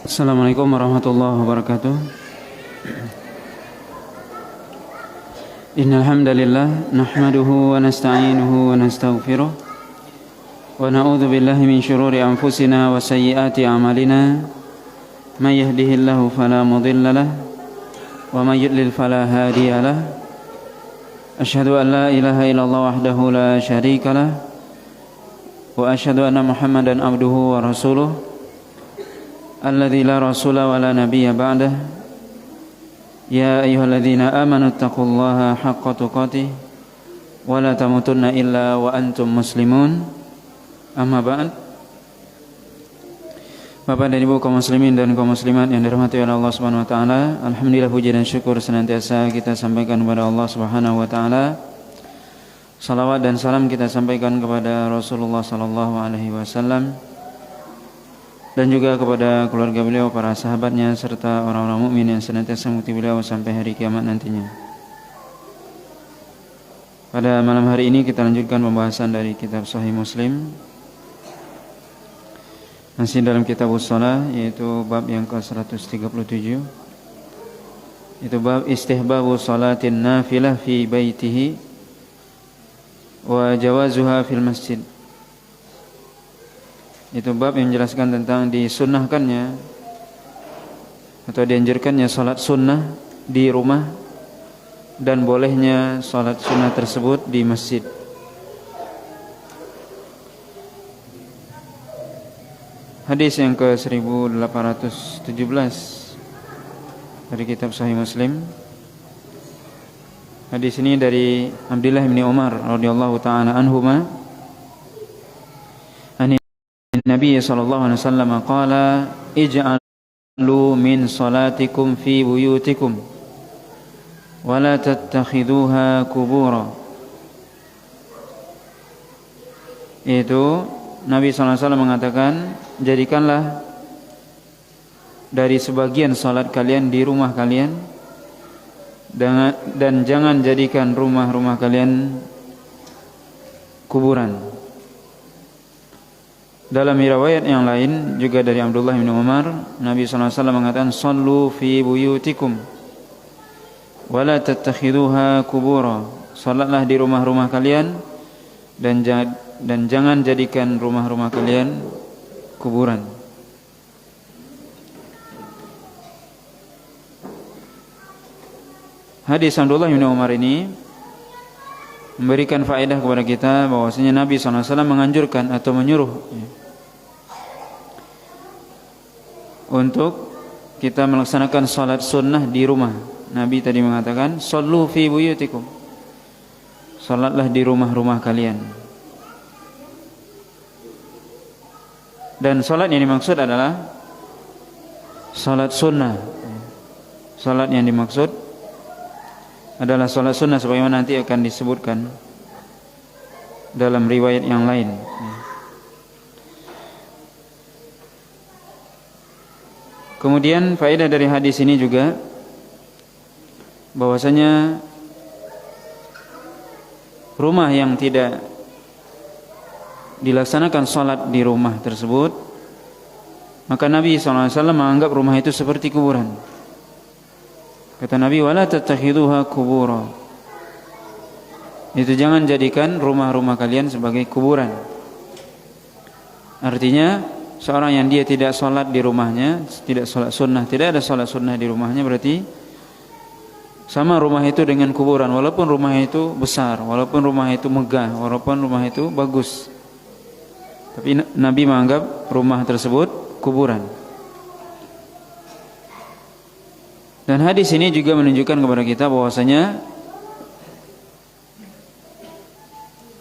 Assalamualaikum warahmatullahi wabarakatuh. Innal hamdalillah nahmaduhu wa nasta'inuhu wa nastaghfiruh wa na'udzu billahi min shururi anfusina wa sayyiati a'malina. May yahdihillahu fala mudilla lahu wa may yudlil fala hadiya lahu. Asyhadu an la ilaha illallah wahdahu la syarika lahu wa asyhadu anna Muhammadan abduhu wa rasuluh alladzi la rasula wa la nabiyya ba'dah. Ya ayyuhalladzina amanu taqullaha haqqa tuqatih wa la tamutunna illa wa antum muslimun. Amma ba'd. Bapak dan Ibu kaum muslimin dan kaum muslimat yang dirahmati oleh Allah Subhanahu wa taala, alhamdulillah puji dan syukur senantiasa kita sampaikan kepada Allah Subhanahu wa taala. Salawat dan salam kita sampaikan kepada Rasulullah sallallahu alaihi wasallam dan juga kepada keluarga beliau, para sahabatnya, serta orang-orang mukmin yang senantiasa mengikuti beliau sampai hari kiamat nantinya. Pada malam hari ini kita lanjutkan pembahasan dari kitab Sahih Muslim, masih dalam kitab Shalah, yaitu bab yang ke-137, itu bab istihbabu salatin nafilah fi baitihi wa jawazuha fil masjid. Itu bab yang menjelaskan tentang disunnahkannya atau dianjurkannya salat sunnah di rumah dan bolehnya salat sunnah tersebut di masjid. Hadis yang ke-1817 dari kitab Sahih Muslim. Hadis ini dari Abdullah bin Umar radhiyallahu ta'ala anhuma. Nabi sallallahu alaihi wasallam qala ij'alu min salatikum fi buyutikum wa la tattakhiduha qubura. Itu Nabi sallallahu alaihi wasallam mengatakan, jadikanlah dari sebagian salat kalian di rumah kalian dan jangan jadikan rumah-rumah kalian kuburan. Dalam riwayat yang lain juga dari Abdullah bin Umar, Nabi sallallahu alaihi wasallam mengatakan, "Shallu fi buyutikum wa la tattakhiduha qubura." Salatlah di rumah-rumah kalian dan jangan jadikan rumah-rumah kalian kuburan. Hadis Abdullah bin Umar ini memberikan faedah kepada kita bahwasanya Nabi SAW menganjurkan atau menyuruh untuk kita melaksanakan salat sunnah di rumah. Nabi tadi mengatakan, "Shallu fi buyutikum." Salatlah di rumah-rumah kalian. Dan salat yang dimaksud adalah salat sunnah. Salat yang dimaksud adalah salat sunnah sebagaimana nanti akan disebutkan dalam riwayat yang lain. Kemudian faedah dari hadis ini juga bahwasanya rumah yang tidak dilaksanakan salat di rumah tersebut, maka Nabi SAW menganggap rumah itu seperti kuburan. Kata Nabi, wala tattakhiduha qubura. Itu jangan jadikan rumah-rumah kalian sebagai kuburan. Artinya seorang yang dia tidak salat di rumahnya, tidak salat sunnah, tidak ada salat sunnah di rumahnya, berarti sama rumah itu dengan kuburan. Walaupun rumah itu besar, walaupun rumah itu megah, walaupun rumah itu bagus, tapi Nabi menganggap rumah tersebut kuburan. Dan hadis ini juga menunjukkan kepada kita bahwasanya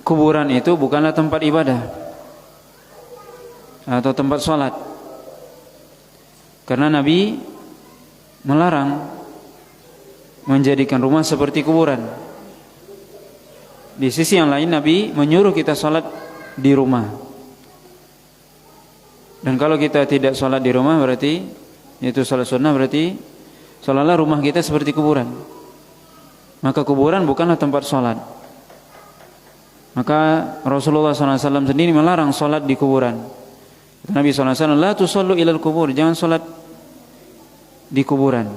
kuburan itu bukanlah tempat ibadah atau tempat sholat, karena Nabi melarang menjadikan rumah seperti kuburan. Di sisi yang lain Nabi menyuruh kita sholat di rumah. Dan kalau kita tidak sholat di rumah, berarti itu sholat sunnah, berarti seolah-olah rumah kita seperti kuburan. Maka kuburan bukanlah tempat sholat. Maka Rasulullah SAW sendiri melarang sholat di kuburan. Nabi SAW, la tusallu ilal kubur, jangan sholat di kuburan.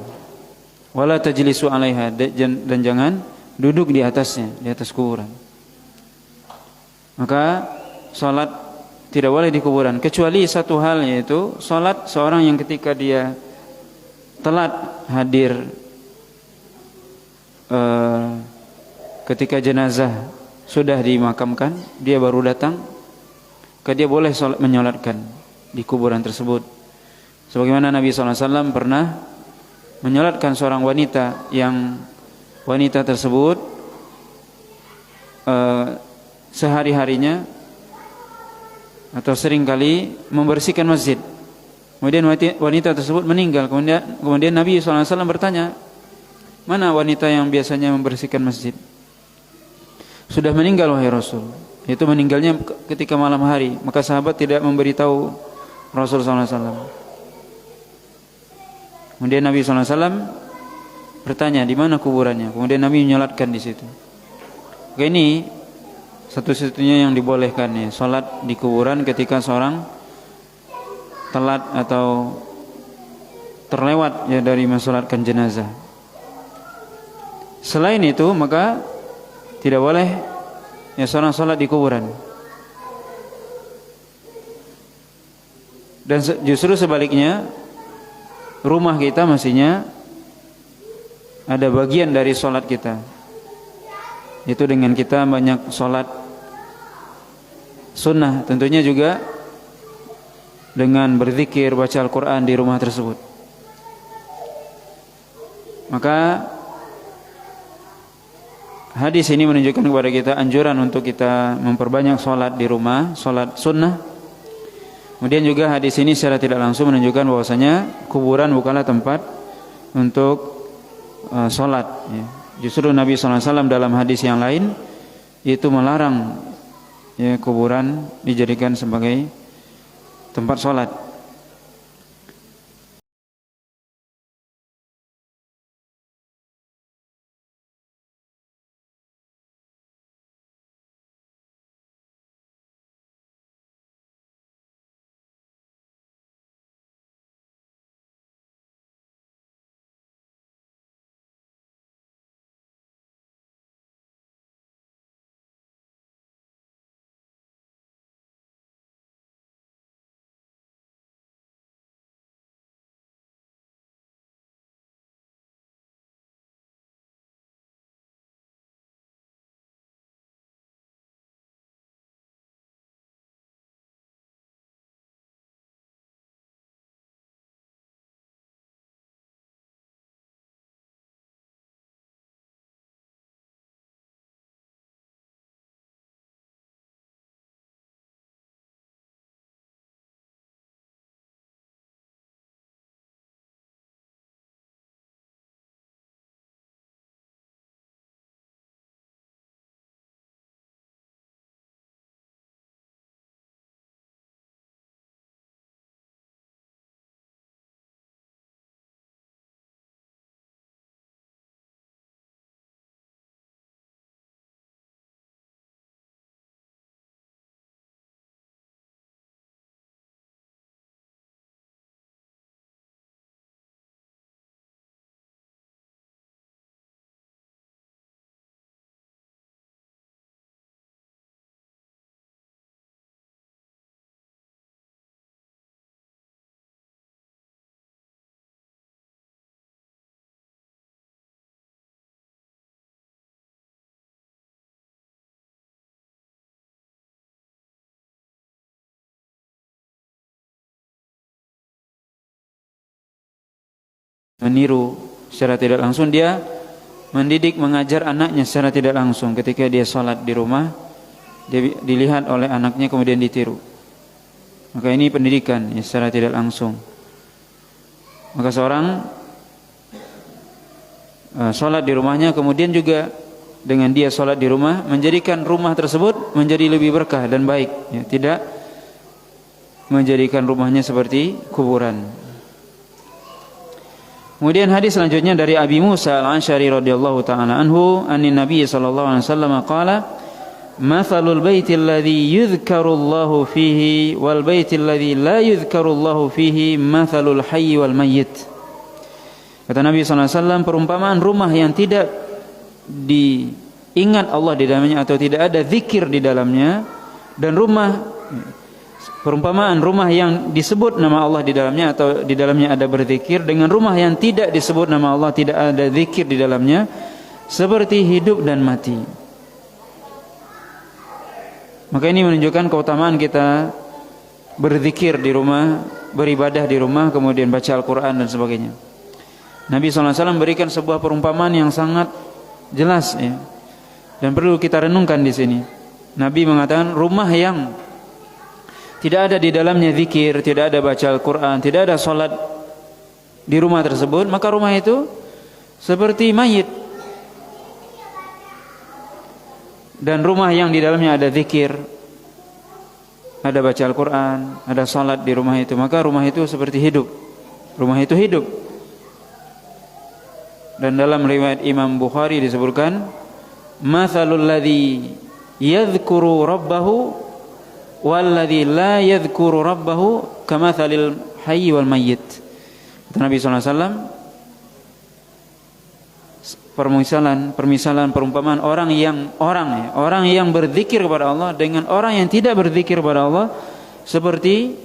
Wala tajlisu 'alaiha, dan jangan duduk di atasnya, di atas kuburan. Maka salat tidak boleh di kuburan, kecuali satu hal, yaitu salat seorang yang ketika dia telat hadir ketika jenazah sudah dimakamkan, dia baru datang, maka dia boleh menyolatkan di kuburan tersebut. Sebagaimana Nabi SAW pernah menyolatkan seorang wanita, yang wanita tersebut sehari-harinya atau seringkali membersihkan masjid. Kemudian wanita tersebut meninggal. Kemudian Nabi SAW bertanya, mana wanita yang biasanya membersihkan masjid? Sudah meninggal wahai Rasul. Itu meninggalnya ketika malam hari. Maka sahabat tidak memberitahu Rasul SAW. Kemudian Nabi SAW bertanya, di mana kuburannya? Kemudian Nabi menyolatkan di situ. Oke, ini satu-satunya yang dibolehkan, ya, salat di kuburan ketika seorang telat atau terlewat, ya, dari mensolatkan jenazah. Selain itu, maka tidak boleh, ya, seorang salat di kuburan. Dan justru sebaliknya, rumah kita mestinya ada bagian dari salat kita, itu dengan kita banyak salat sunnah, tentunya juga dengan berzikir, baca Al-Quran di rumah tersebut. Maka hadis ini menunjukkan kepada kita anjuran untuk kita memperbanyak salat di rumah, salat sunnah. Kemudian juga hadis ini secara tidak langsung menunjukkan bahwasanya kuburan bukanlah tempat untuk salat, ya. Justru Nabi SAW dalam hadis yang lain itu melarang, ya, kuburan dijadikan sebagai tempat salat. Meniru secara tidak langsung, dia mendidik, mengajar anaknya secara tidak langsung. Ketika dia salat di rumah, dia dilihat oleh anaknya kemudian ditiru. Maka ini pendidikan, ya, secara tidak langsung. Maka seorang salat di rumahnya, kemudian juga dengan dia salat di rumah menjadikan rumah tersebut menjadi lebih berkah dan baik, ya, tidak menjadikan rumahnya seperti kuburan. Kemudian hadis selanjutnya dari Abi Musa Al-Asy'ari radhiyallahu taala anhu, anin Nabi sallallahu alaihi wasallam qala, "Mathalul baiti alladhi yudhkarullahu fihi wal baiti alladhi la yudhkarullahu fihi mathalul hayy wal mayyit." Kata Nabi SAW, perumpamaan rumah yang tidak diingat Allah di dalamnya atau tidak ada zikir di dalamnya, dan perumpamaan rumah yang disebut nama Allah di dalamnya atau di dalamnya ada berzikir, dengan rumah yang tidak disebut nama Allah, tidak ada zikir di dalamnya, seperti hidup dan mati. Maka ini menunjukkan keutamaan kita berzikir di rumah, beribadah di rumah, kemudian baca Al-Quran dan sebagainya. Nabi SAW memberikan sebuah perumpamaan yang sangat jelas, ya, dan perlu kita renungkan di sini. Nabi mengatakan rumah yang tidak ada di dalamnya zikir, tidak ada baca Al-Quran, tidak ada salat di rumah tersebut, maka rumah itu seperti mayit. Dan rumah yang di dalamnya ada zikir, ada baca Al-Quran, ada salat di rumah itu, maka rumah itu seperti hidup. Rumah itu hidup. Dan dalam riwayat Imam Bukhari disebutkan, mathalul ladzi yadhkuru rabbahu walladzi la yadhkuru rabbahu kamathalil hayy wal mayyit. Kata Nabi SAW, permisalan perumpamaan orang yang berzikir kepada Allah dengan orang yang tidak berzikir kepada Allah seperti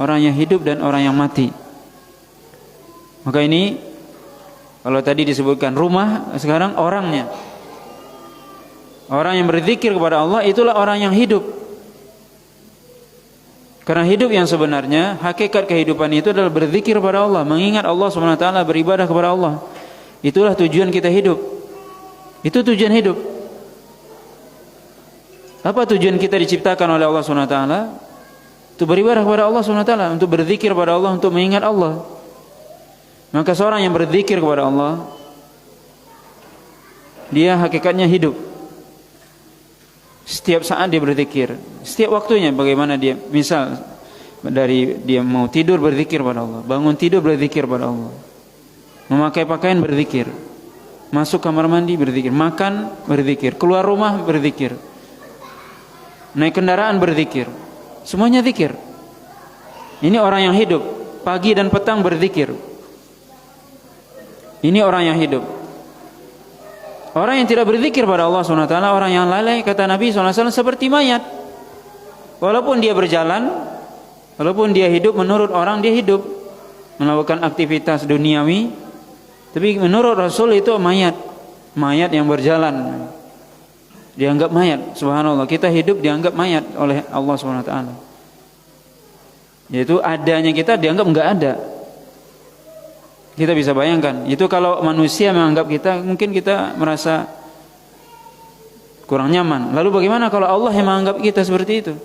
orang yang hidup dan orang yang mati. Maka ini, kalau tadi disebutkan rumah, sekarang orangnya. Orang yang berzikir kepada Allah itulah orang yang hidup. Karena hidup yang sebenarnya, hakikat kehidupan itu adalah berzikir kepada Allah, mengingat Allah SWT, beribadah kepada Allah. Itulah tujuan kita hidup. Itu tujuan hidup. Apa tujuan kita diciptakan oleh Allah SWT? Untuk beribadah kepada Allah SWT, untuk berzikir kepada Allah, untuk mengingat Allah. Maka seorang yang berzikir kepada Allah, dia hakikatnya hidup. Setiap saat dia berzikir, setiap waktunya. Bagaimana dia, misal dari dia mau tidur berzikir kepada Allah, bangun tidur berzikir kepada Allah, memakai pakaian berzikir, masuk kamar mandi berzikir, makan berzikir, keluar rumah berzikir, naik kendaraan berzikir, semuanya zikir. Ini orang yang hidup, pagi dan petang berzikir. Ini orang yang hidup. Orang yang tidak berzikir pada Allah SWT, orang yang lalai, kata Nabi SAW, seperti mayat. Walaupun dia berjalan, walaupun dia hidup, menurut orang dia hidup, melakukan aktivitas duniawi, tapi menurut Rasul itu mayat. Mayat yang berjalan, dianggap mayat. Subhanallah, kita hidup dianggap mayat oleh Allah SWT. Yaitu adanya kita dianggap enggak ada. Kita bisa bayangkan, itu kalau manusia menganggap kita, mungkin kita merasa kurang nyaman. Lalu bagaimana kalau Allah yang menganggap kita seperti itu?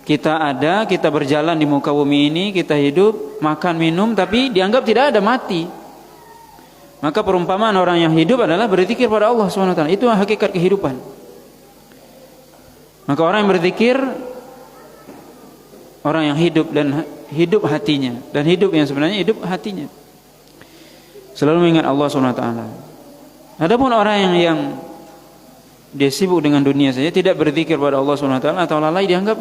Kita ada, kita berjalan di muka bumi ini, kita hidup, makan, minum, tapi dianggap tidak ada, mati. Maka perumpamaan orang yang hidup adalah berzikir pada Allah SWT. Itu hakikat kehidupan. Maka orang yang berzikir, orang yang hidup dan hidup hatinya, dan hidup yang sebenarnya hidup hatinya, selalu mengingat Allah SWT. Adapun orang yang dia sibuk dengan dunia saja, tidak berzikir pada Allah SWT atau lalai, dianggap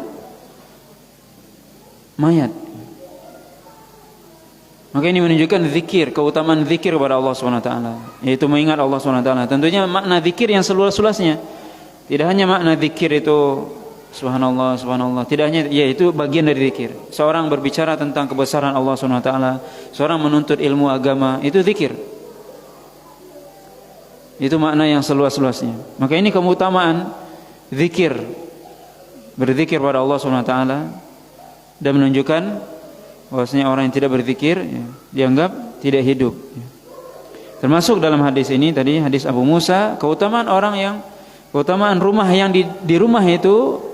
mayat. Maka ini menunjukkan zikir, keutamaan zikir kepada Allah SWT, yaitu mengingat Allah SWT. Tentunya makna zikir yang seluas-luasnya, tidak hanya makna zikir itu subhanallah, subhanallah, tidak hanya, ya itu bagian dari zikir. Seorang berbicara tentang kebesaran Allah SWT, seorang menuntut ilmu agama, itu zikir. Itu makna yang seluas-luasnya. Maka ini keutamaan zikir, berzikir pada Allah SWT, dan menunjukkan bahwasanya orang yang tidak berzikir, ya, dianggap tidak hidup. Termasuk dalam hadis ini tadi, hadis Abu Musa, keutamaan rumah yang di rumah itu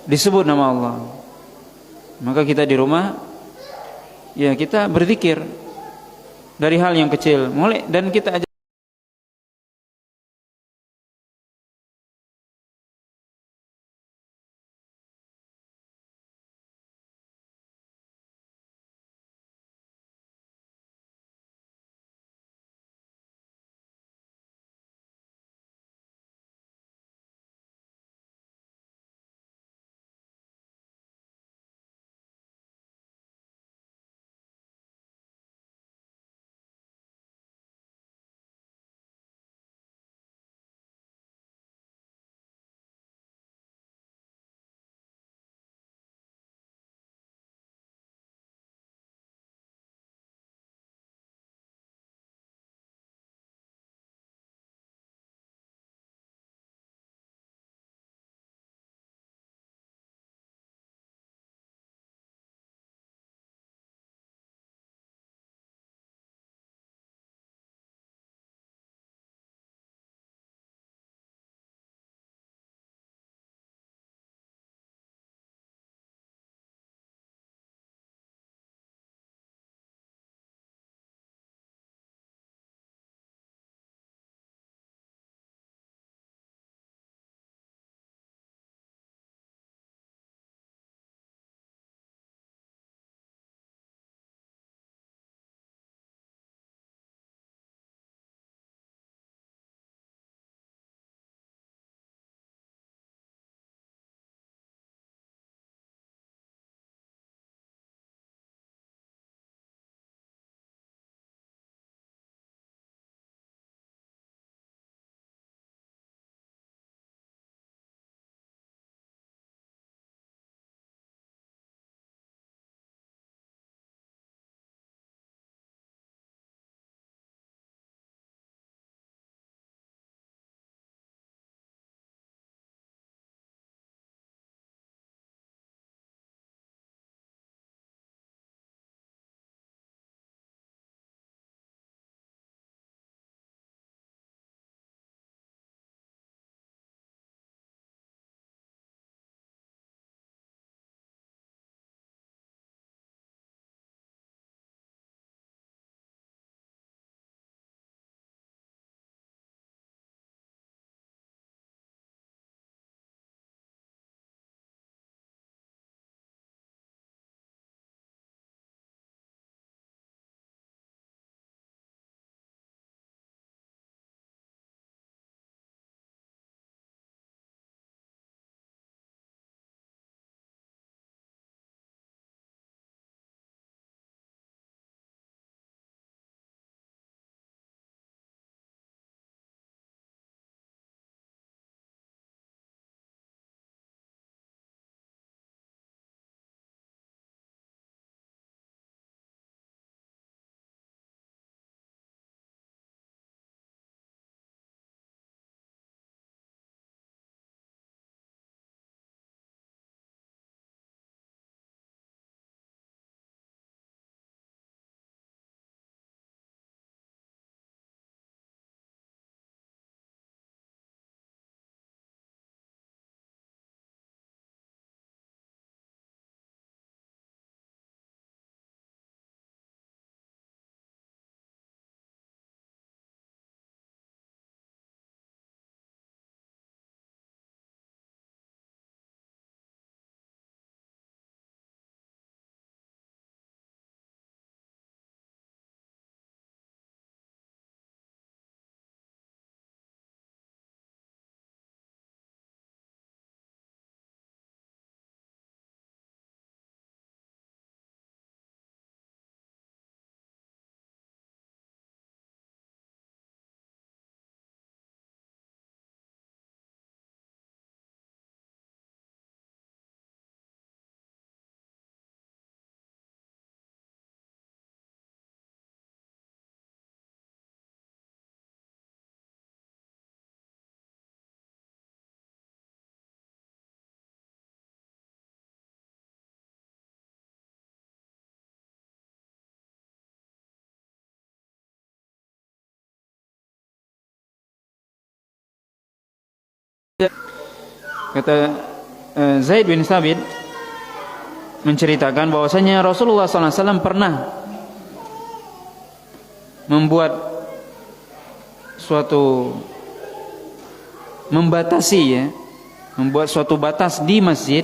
disebut nama Allah. Maka kita di rumah, ya kita berzikir dari hal yang kecil, mulai, dan kita Kata Zaid bin Thabit menceritakan bahwasanya Rasulullah SAW pernah membuat membuat suatu batas di masjid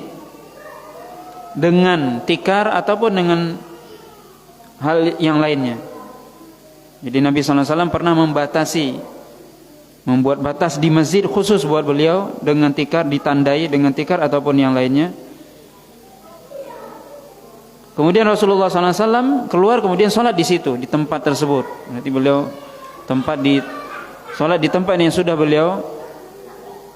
dengan tikar ataupun dengan hal yang lainnya. Jadi Nabi SAW pernah membuat batas di masjid khusus buat beliau dengan tikar, ditandai dengan tikar ataupun yang lainnya. Kemudian Rasulullah SAW keluar, kemudian sholat di situ, di tempat tersebut. Berarti beliau sholat di tempat yang sudah beliau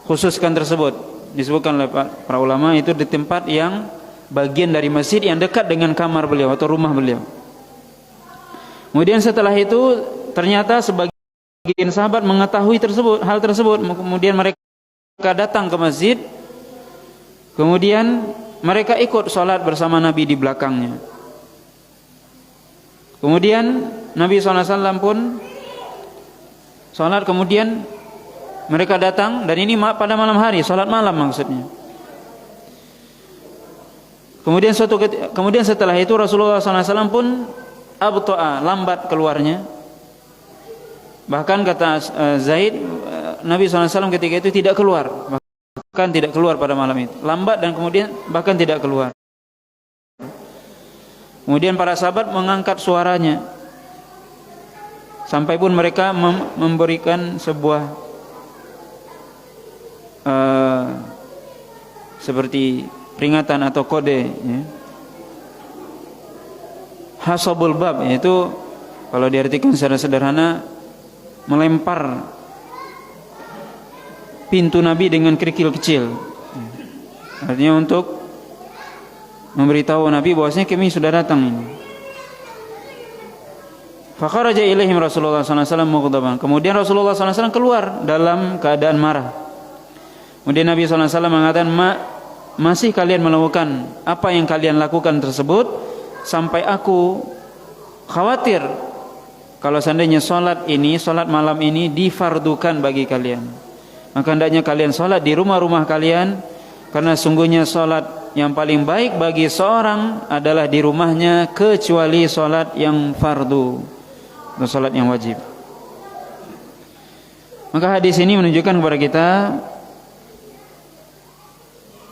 khususkan tersebut. Disebutkan oleh para ulama itu di tempat yang bagian dari masjid yang dekat dengan kamar beliau atau rumah beliau. Kemudian setelah itu ternyata sebagian sahabat mengetahui hal tersebut. Kemudian mereka datang ke masjid. Kemudian mereka ikut sholat bersama Nabi di belakangnya. Kemudian Nabi SAW pun sholat, kemudian mereka datang, dan ini pada malam hari, sholat malam maksudnya. Kemudian setelah itu Rasulullah SAW pun lambat keluarnya. Bahkan kata Zaid, Nabi SAW ketika itu tidak keluar. Bahkan tidak keluar pada malam itu, lambat, dan kemudian bahkan tidak keluar. Kemudian para sahabat mengangkat suaranya, sampai pun mereka memberikan sebuah seperti peringatan atau kode, ya. Hasabul bab, yaitu kalau diartikan secara sederhana, melempar pintu Nabi dengan kerikil kecil. Artinya untuk memberitahu Nabi bahwasanya kami sudah datang ini. Fakharaja ilaihim Rasulullah SAW mughdaban. Kemudian Rasulullah SAW keluar dalam keadaan marah. Kemudian Nabi SAW mengatakan, masih kalian melakukan apa yang kalian lakukan tersebut, sampai aku khawatir kalau seandainya sholat malam ini difardukan bagi kalian. Maka hendaknya kalian sholat di rumah-rumah kalian, karena sungguhnya sholat yang paling baik bagi seorang adalah di rumahnya, kecuali sholat yang fardu atau sholat yang wajib. Maka hadis ini menunjukkan kepada kita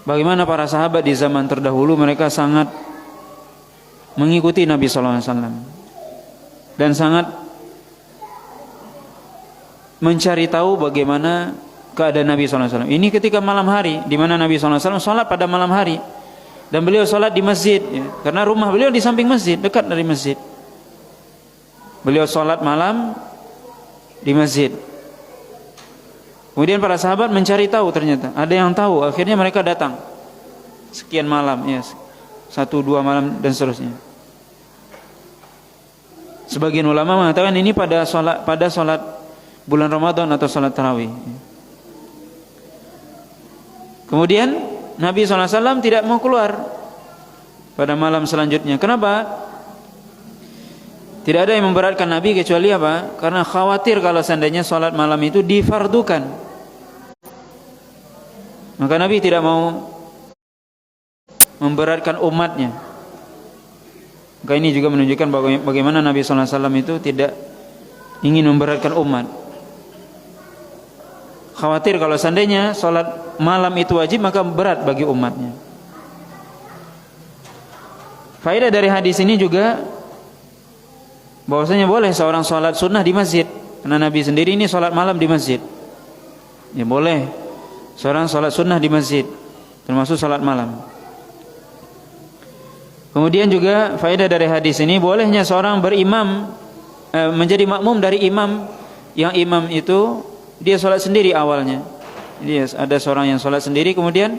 bagaimana para sahabat di zaman terdahulu mereka sangat mengikuti Nabi SAW dan sangat mencari tahu bagaimana keadaan Nabi SAW. Ini ketika malam hari, di mana Nabi SAW sholat pada malam hari, dan beliau sholat di masjid, ya, karena rumah beliau di samping masjid, dekat dari masjid. Beliau sholat malam di masjid. Kemudian para sahabat mencari tahu, ternyata ada yang tahu. Akhirnya mereka datang sekian malam, ya, 1-2 malam dan seterusnya. Sebagian ulama mengatakan ini pada sholat bulan Ramadan atau sholat tarawih. Kemudian Nabi SAW tidak mau keluar pada malam selanjutnya. Kenapa? Tidak ada yang memberatkan Nabi kecuali apa? Karena khawatir kalau seandainya sholat malam itu difardukan. Maka Nabi tidak mau memberatkan umatnya. Maka ini juga menunjukkan bagaimana Nabi SAW itu tidak ingin memberatkan umat. Khawatir kalau seandainya sholat malam itu wajib, maka berat bagi umatnya. Faedah dari hadis ini juga bahwasanya boleh seorang sholat sunnah di masjid. Karena Nabi sendiri ini sholat malam di masjid. Ya boleh seorang sholat sunnah di masjid, termasuk sholat malam. Kemudian juga faedah dari hadis ini, bolehnya seorang berimam, menjadi makmum dari imam, yang imam itu dia sholat sendiri awalnya. Jadi ada seorang yang sholat sendiri, kemudian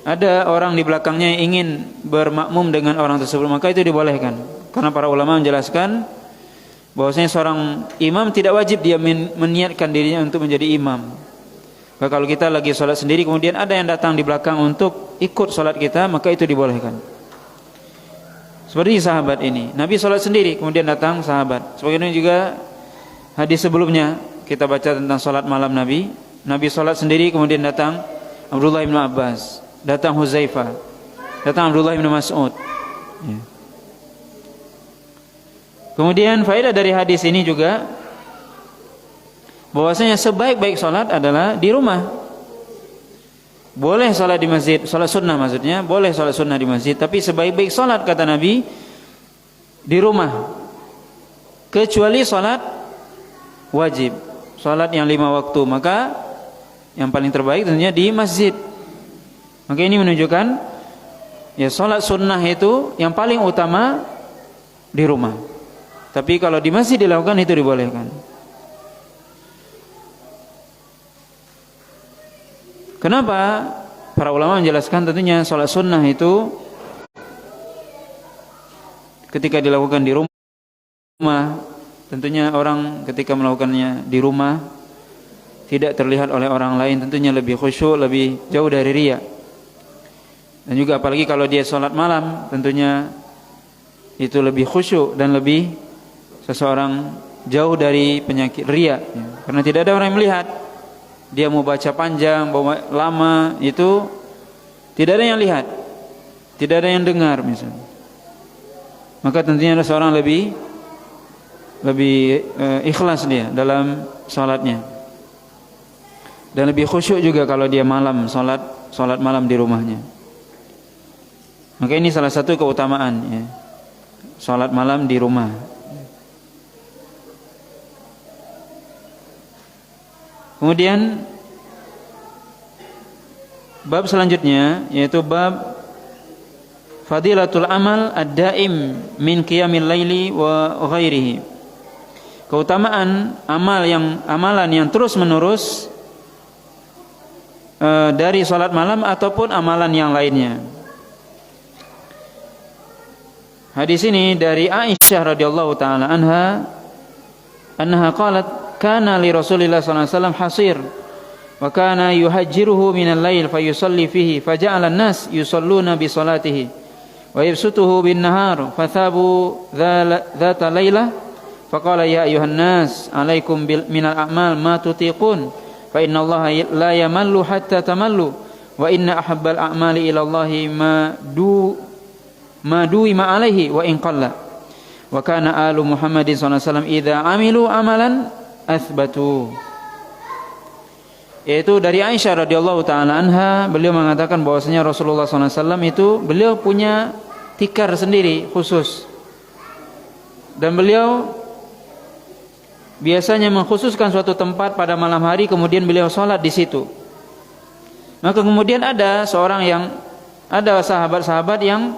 ada orang di belakangnya yang ingin bermakmum dengan orang tersebut, maka itu dibolehkan. Karena para ulama menjelaskan bahwasanya seorang imam tidak wajib dia meniatkan dirinya untuk menjadi imam. Maka kalau kita lagi sholat sendiri, kemudian ada yang datang di belakang untuk ikut sholat kita, maka itu dibolehkan. Seperti sahabat ini, Nabi sholat sendiri, kemudian datang sahabat. Sebagaimana juga hadis sebelumnya kita baca tentang sholat malam Nabi. Nabi sholat sendiri, kemudian datang Abdullah bin Abbas, datang Huzaifah, datang Abdullah bin Mas'ud. Ya. Kemudian faedah dari hadis ini juga bahwasanya sebaik-baik salat adalah di rumah. Boleh salat di masjid, salat sunnah maksudnya, boleh salat sunnah di masjid, tapi sebaik-baik salat kata Nabi di rumah. Kecuali salat wajib, salat yang 5 waktu, maka yang paling terbaik tentunya di masjid. Maka ini menunjukkan ya salat sunnah itu yang paling utama di rumah. Tapi kalau di masjid dilakukan itu dibolehkan. Kenapa? Para ulama menjelaskan tentunya salat sunnah itu ketika dilakukan di rumah, tentunya orang ketika melakukannya di rumah tidak terlihat oleh orang lain, tentunya lebih khusyuk, lebih jauh dari riya. Dan juga apalagi kalau dia salat malam, tentunya itu lebih khusyuk dan lebih seseorang jauh dari penyakit riya, ya. Karena tidak ada orang yang melihat. Dia mau baca panjang, mau lama, itu tidak ada yang lihat, tidak ada yang dengar misalnya. Maka tentunya ada seorang lebih ikhlas dia dalam salatnya. Dan lebih khusyuk juga kalau dia malam salat malam di rumahnya. Maka ini salah satu keutamaan, ya. Salat malam di rumah. Kemudian bab selanjutnya yaitu bab fadilatul amal ad-daim min qiyamil laili wa ghairihi. Keutamaan amalan yang terus menerus dari salat malam ataupun amalan yang lainnya. Hadis ini dari Aisyah radhiyallahu taala anha qalat kana li Rasulillah sallallahu alaihi wasallam hasir wa kana yuhajjiruhu minal lail fayusalli fihi faja'ala an-nas yusalluna bi salatihi wa yabsutuhu bin nahar fathabu dhata lailah faqala ya ayuhan nas alaikum minal a'mal ma tutiqun fa innallaha la yamallu hatta tamallu wa inna ahabbal a'mali ila Allahi ma du'ima alaihi wa in qalla wa kana alu Muhammadin sallallahu alaihi wasallam idza amilu amalan athbatu. Yaitu dari Aisyah radhiyallahu taala anha, beliau mengatakan bahwasanya Rasulullah SAW itu beliau punya tikar sendiri khusus, dan beliau biasanya mengkhususkan suatu tempat pada malam hari, kemudian beliau sholat di situ. Maka kemudian ada sahabat-sahabat yang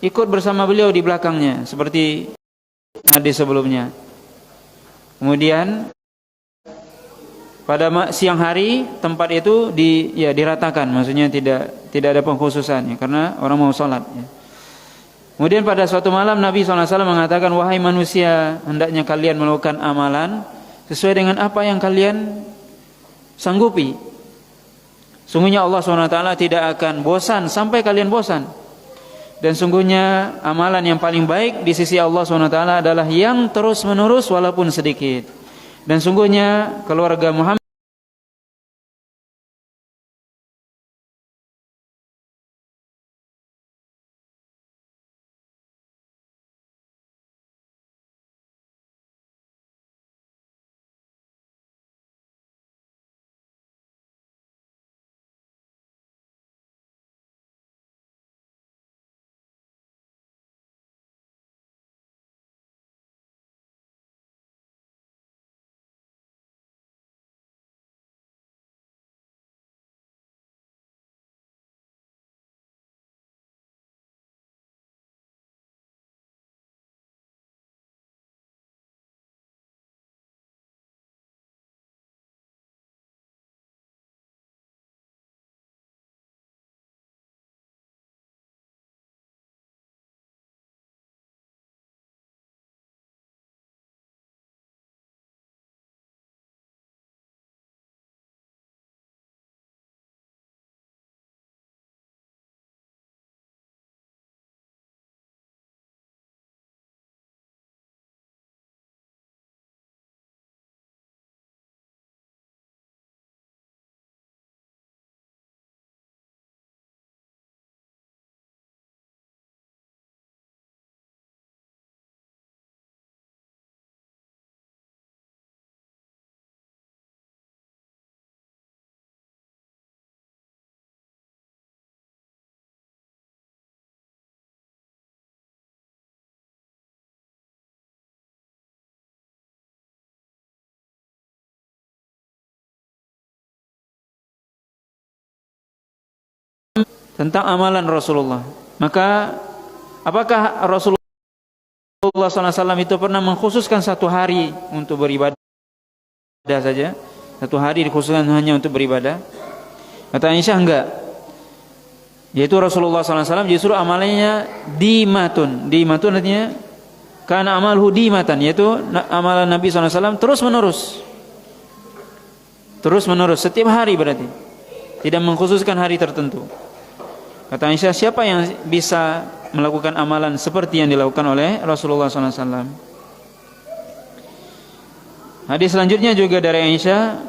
ikut bersama beliau di belakangnya, seperti hadis sebelumnya. Kemudian pada siang hari tempat itu diratakan, maksudnya tidak ada pengkhususan, ya, karena orang mau sholat, ya. Kemudian pada suatu malam Nabi SAW mengatakan, wahai manusia, hendaknya kalian melakukan amalan sesuai dengan apa yang kalian sanggupi. Sungguhnya Allah SWT tidak akan bosan sampai kalian bosan. Dan sungguhnya amalan yang paling baik di sisi Allah SWT adalah yang terus menerus walaupun sedikit. Dan sungguhnya keluarga Muhammad tentang amalan Rasulullah. Maka apakah Rasulullah SAW itu pernah mengkhususkan satu hari untuk beribadah saja? Satu hari dikhususkan hanya untuk beribadah? Kata Aisyah, enggak. Yaitu Rasulullah SAW justru amalannya dimatun. Dimatun artinya karena amalhu dimatan, yaitu amalan Nabi SAW terus menerus. Terus menerus, setiap hari berarti. Tidak mengkhususkan hari tertentu. Kata Aisyah, siapa yang bisa melakukan amalan seperti yang dilakukan oleh Rasulullah SAW? Hadis selanjutnya juga dari Aisyah,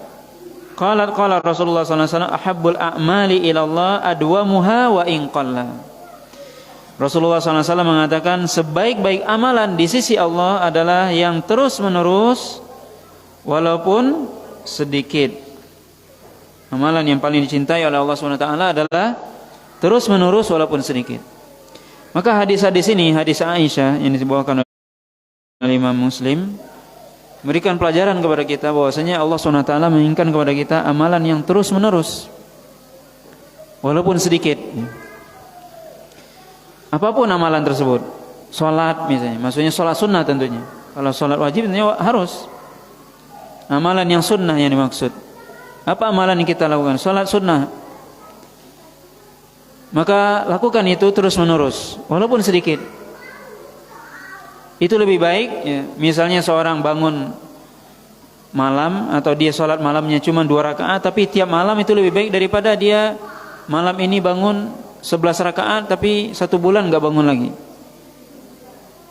qala Rasulullah SAW, ahabbul a'mali ilallah adwamuha wa in qalla. Rasulullah SAW mengatakan, sebaik-baik amalan di sisi Allah adalah yang terus menerus walaupun sedikit. Amalan yang paling dicintai oleh Allah SWT adalah terus menerus walaupun sedikit. Maka hadis-hadis ini, hadis Aisyah yang dibawakan oleh Imam Muslim, memberikan pelajaran kepada kita bahwasanya Allah SWT menginginkan kepada kita amalan yang terus menerus walaupun sedikit. Apapun amalan tersebut, sholat misalnya, maksudnya sholat sunnah tentunya. Kalau sholat wajib tentunya harus. Amalan yang sunnah yang dimaksud. Apa amalan yang kita lakukan? Sholat sunnah. Maka lakukan itu terus menerus walaupun sedikit. Itu lebih baik ya. Misalnya seorang bangun malam atau dia sholat malamnya cuma 2 rakaat, tapi tiap malam itu lebih baik daripada dia malam ini bangun 11 rakaat tapi 1 bulan gak bangun lagi,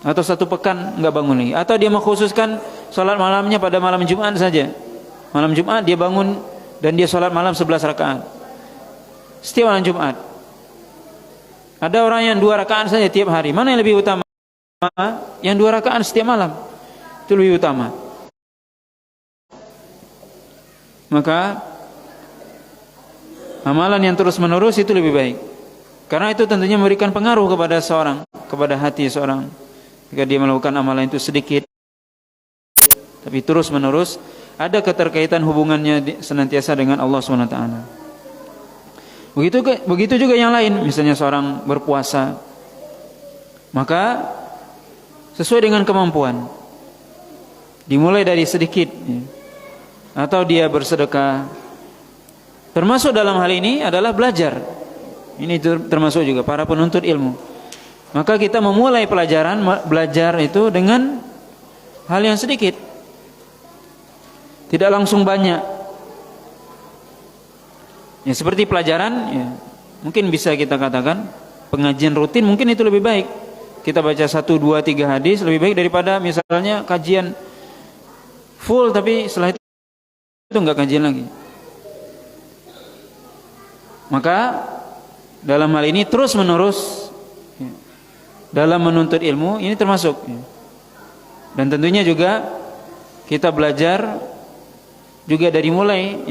atau 1 pekan gak bangun lagi. Atau dia mengkhususkan sholat malamnya pada malam Jumat saja. Malam Jumat dia bangun dan dia sholat malam 11 rakaat setiap malam Jumat. Ada orang yang 2 rakaat saja tiap hari. Mana yang lebih utama? Yang 2 rakaat setiap malam itu lebih utama. Maka amalan yang terus menerus itu lebih baik. Karena itu tentunya memberikan pengaruh kepada seorang, kepada hati seorang. Jika dia melakukan amalan itu sedikit tapi terus menerus, ada keterkaitan hubungannya senantiasa dengan Allah SWT. Begitu juga yang lain. Misalnya seorang berpuasa, maka sesuai dengan kemampuan, dimulai dari sedikit ya. Atau dia bersedekah. Termasuk dalam hal ini adalah belajar. Ini termasuk juga para penuntut ilmu. Maka kita memulai belajar itu dengan hal yang sedikit, tidak langsung banyak. Ya, seperti pelajaran ya, mungkin bisa kita katakan pengajian rutin mungkin itu lebih baik. Kita baca 1, 2, 3 hadis lebih baik daripada misalnya kajian full tapi setelah itu enggak kajian lagi. Maka dalam hal ini terus menerus ya, dalam menuntut ilmu ini termasuk ya. Dan tentunya juga kita belajar juga dari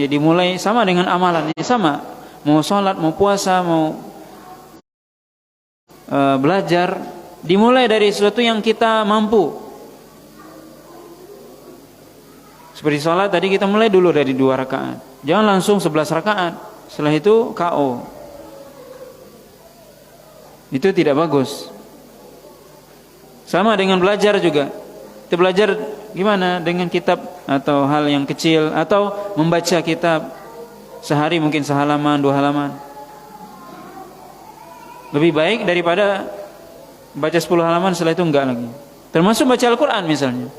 dimulai sama dengan amalan, sama, mau sholat, mau puasa, mau belajar, dimulai dari sesuatu yang kita mampu. Seperti sholat tadi, kita mulai dulu dari 2 rakaat, jangan langsung 11 rakaat, setelah itu KO. Itu tidak bagus. Sama dengan belajar juga. Kita belajar gimana dengan kitab atau hal yang kecil, atau membaca kitab sehari mungkin sehalaman 2 halaman, lebih baik daripada baca 10 halaman setelah itu enggak lagi. Termasuk baca Al-Quran misalnya.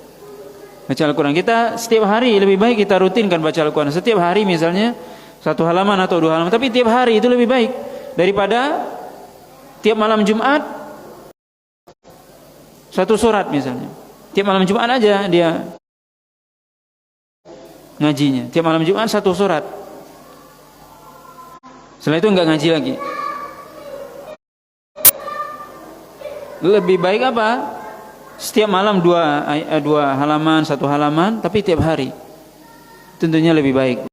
Baca Al-Quran kita setiap hari lebih baik kita rutinkan baca Al-Quran setiap hari, misalnya 1 halaman atau 2 halaman, tapi tiap hari itu lebih baik daripada tiap malam Jumat 1 surat misalnya. Tiap malam Jumat aja dia ngajinya, tiap malam Jumat 1 surat, setelah itu enggak ngaji lagi. Lebih baik apa? Setiap malam 2 halaman, 1 halaman, tapi tiap hari. Tentunya lebih baik.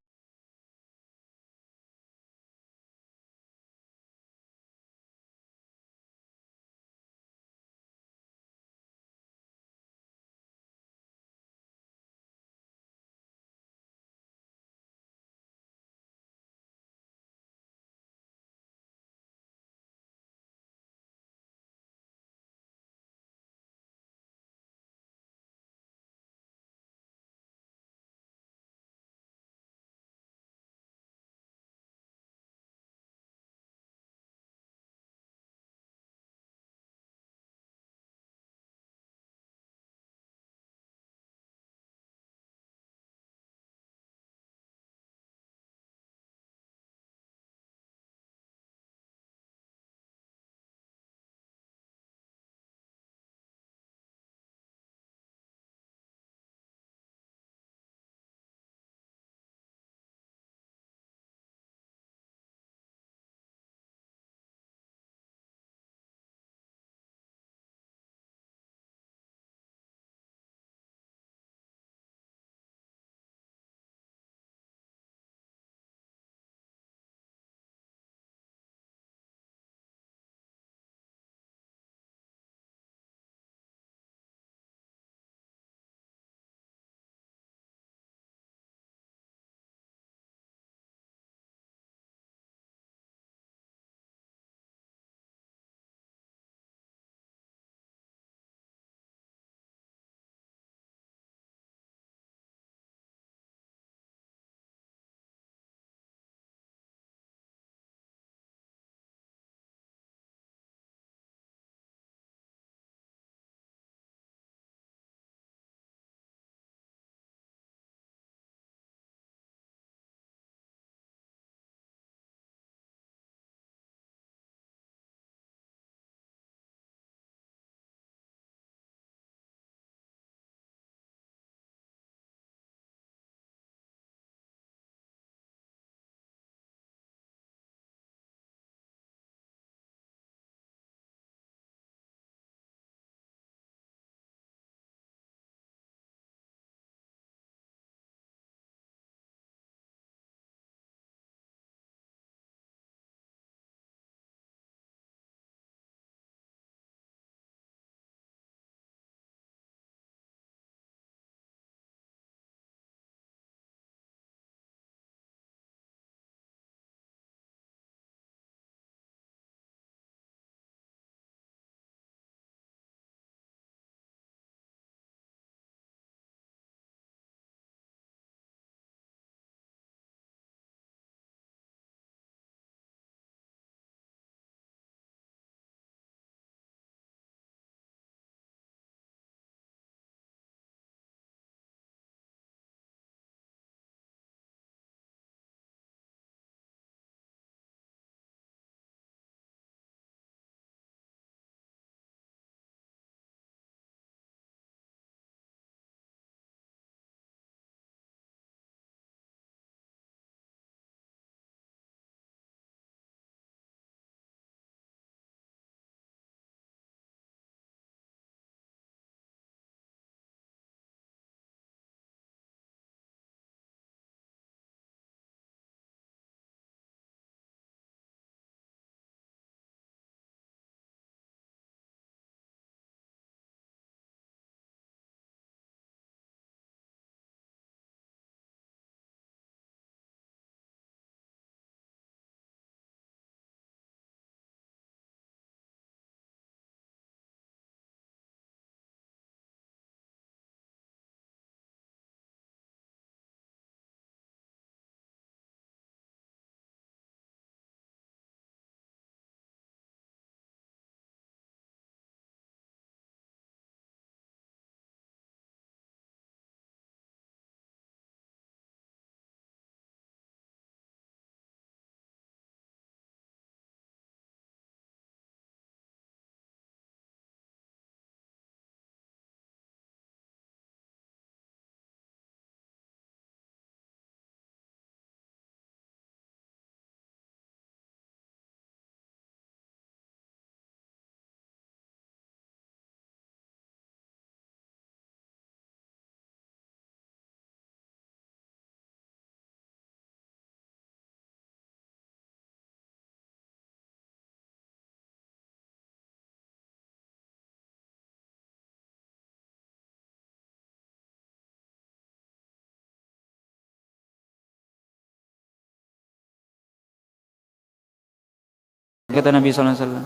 kata Nabi sallallahu alaihi wasallam.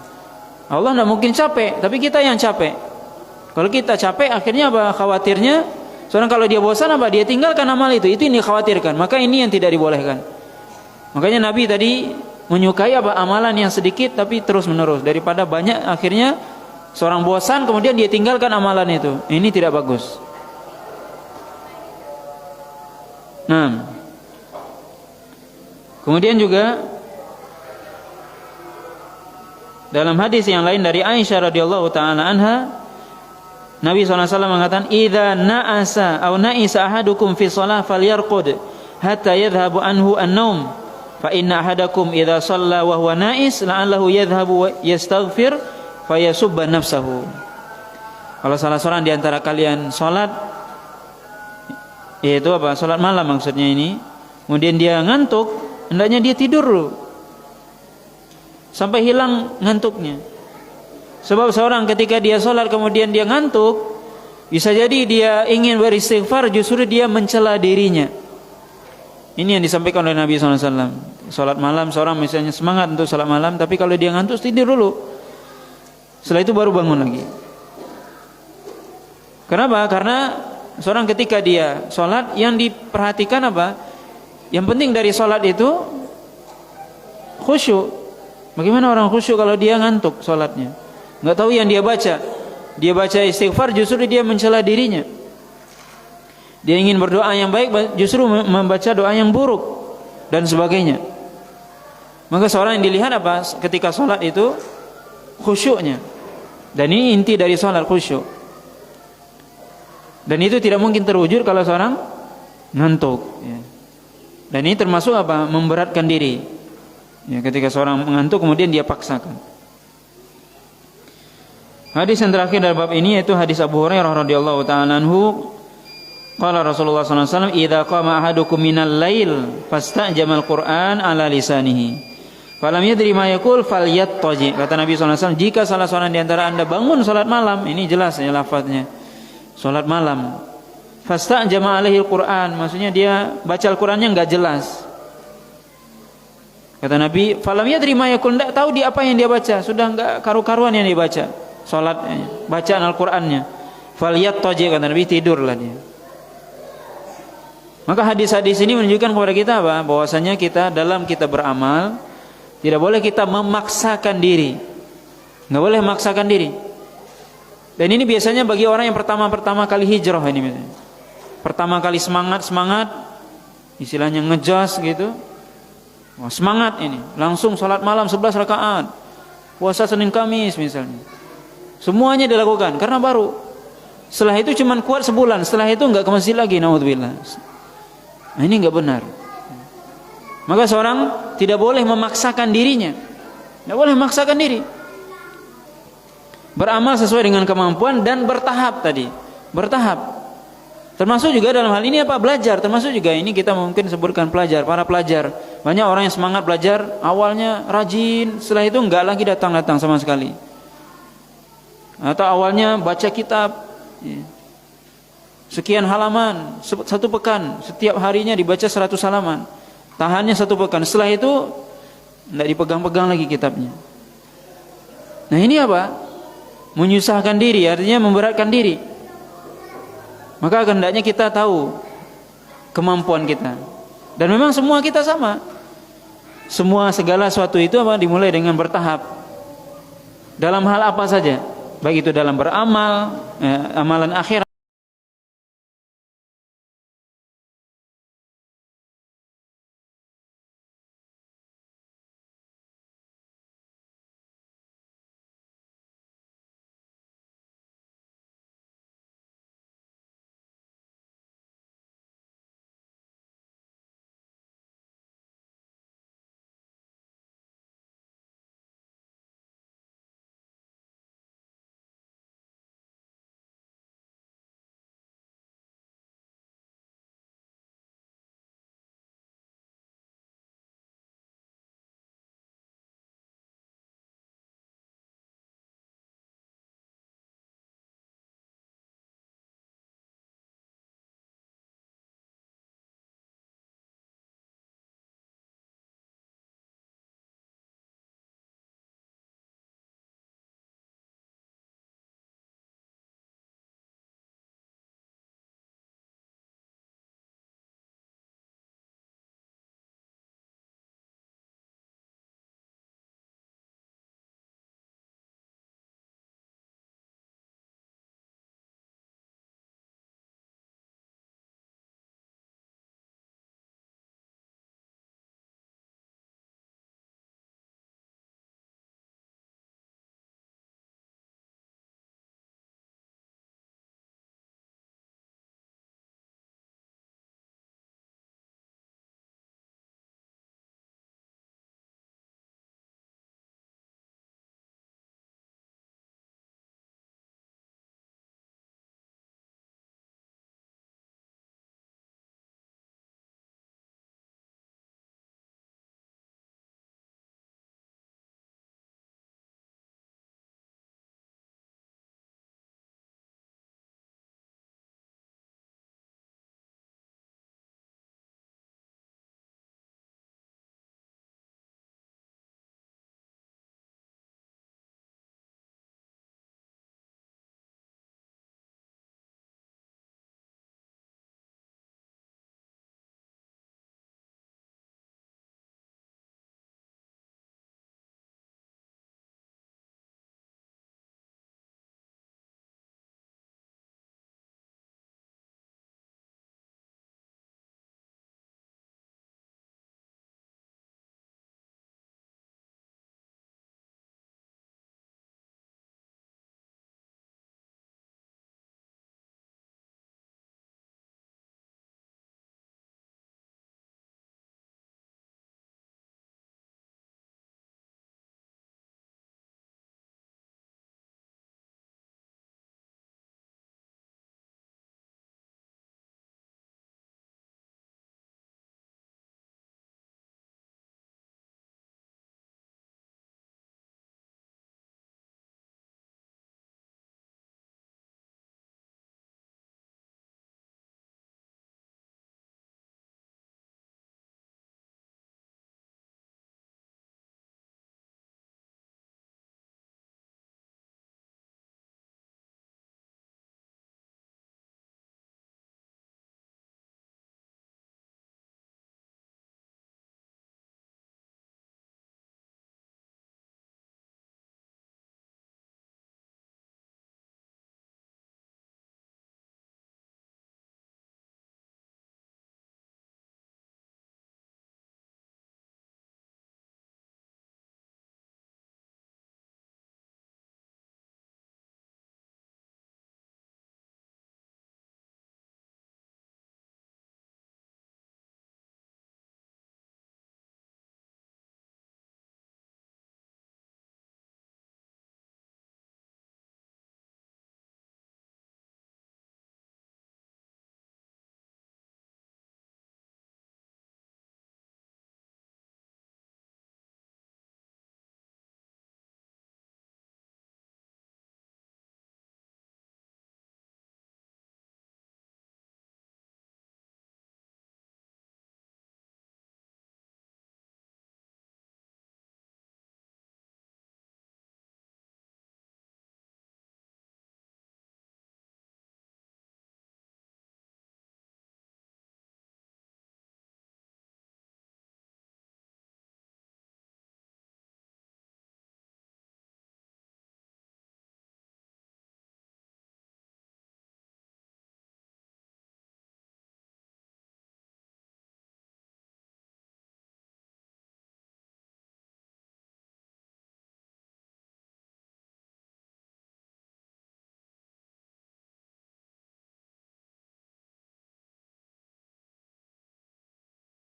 Allah tidak mungkin capek, tapi kita yang capek. Kalau kita capek, akhirnya apa? Khawatirnya, seorang kalau dia bosan apa? Dia tinggalkan amal itu yang dikhawatirkan. Maka ini yang tidak dibolehkan. Makanya Nabi tadi menyukai apa? Amalan yang sedikit tapi terus menerus, daripada banyak akhirnya seorang bosan kemudian dia tinggalkan amalan itu. Ini tidak bagus. Nah, kemudian juga dalam hadis yang lain dari Aisyah radhiyallahu taala anha, Nabi SAW mengatakan, "Idza na'asa aw na'isa ahadukum fi shalah falyarqud hatta yadhhabu anhu an-naum, fa inna ahadakum idza shalla wa huwa na'is la'allahu yadhhabu wa yastaghfir fayasubba nafsahu." Kalau salah seorang di antara kalian salat, yaitu apa? Salat malam maksudnya ini, kemudian dia ngantuk, hendaknya dia tidur dulu sampai hilang ngantuknya. Sebab seorang ketika dia sholat kemudian dia ngantuk, bisa jadi dia ingin beristighfar, justru dia mencela dirinya. Ini yang disampaikan oleh Nabi SAW. Sholat malam, seorang misalnya semangat untuk sholat malam, tapi kalau dia ngantuk, tidur dulu. Setelah itu baru bangun lagi. Kenapa? Karena seorang ketika dia sholat, yang diperhatikan apa? Yang penting dari sholat itu khusyuk. Bagaimana orang khusyuk kalau dia ngantuk sholatnya? Nggak tahu yang dia baca. Dia baca istighfar, justru dia mencela dirinya. Dia ingin berdoa yang baik, justru membaca doa yang buruk dan sebagainya. Maka seorang yang dilihat apa? Ketika sholat itu khusyuknya. Dan ini inti dari sholat, khusyuk. Dan itu tidak mungkin terwujud kalau seorang ngantuk. Dan ini termasuk apa? Memberatkan diri. Ya, ketika seorang mengantuk kemudian dia paksakan. Hadis yang terakhir dari bab ini yaitu hadis Abu Hurairah radhiyallahu taala anhu, qala Rasulullah sallallahu alaihi wasallam, "Idza qama ahadukum minal lail fastajamal Qur'an ala lisanihi, falam yadri ma yaqul falyattaji." Kata Nabi sallallahu alaihi wasallam, jika salah seorang di antara Anda bangun salat malam, ini jelas ya lafaznya. Salat malam. Fastajama alaihi Qur'an, maksudnya dia baca Al-Qur'annya enggak jelas. Kata Nabi, falam yadri ma yaqul, enggak tahu dia apa yang dia baca, sudah enggak karu-karuan yang dia baca, salatnya, bacaan Al-Qur'annya. Falyattaji, kata Nabi, tidurlah dia. Maka hadis-hadis ini menunjukkan kepada kita apa? Bahwasanya kita dalam kita beramal tidak boleh kita memaksakan diri. Enggak boleh memaksakan diri. Dan ini biasanya bagi orang yang pertama kali hijrah ini misalnya. Pertama kali semangat, istilahnya ngejas gitu. Wah, semangat ini, langsung sholat malam 11 rakaat, puasa Senin Kamis misalnya, semuanya dilakukan karena baru. Setelah itu cuma kuat sebulan, setelah itu enggak ke masjid lagi, naudzubillah. Nah, ini enggak benar. Maka seorang tidak boleh memaksakan dirinya, tidak boleh memaksakan diri. Beramal sesuai dengan kemampuan dan bertahap tadi, bertahap. Termasuk juga dalam hal ini apa? Belajar. Termasuk juga ini kita mungkin sebutkan para pelajar. Banyak orang yang semangat belajar, awalnya rajin, setelah itu enggak lagi datang sama sekali. Atau awalnya baca kitab sekian halaman, satu pekan, setiap harinya dibaca 100 halaman. Tahannya 1 pekan. Setelah itu enggak dipegang-pegang lagi kitabnya. Nah, ini apa? Menyusahkan diri, artinya memberatkan diri. Maka hendaknya kita tahu kemampuan kita. Dan memang semua kita sama. Semua segala sesuatu itu apa? Dimulai dengan bertahap. Dalam hal apa saja, baik itu dalam beramal, amalan akhirat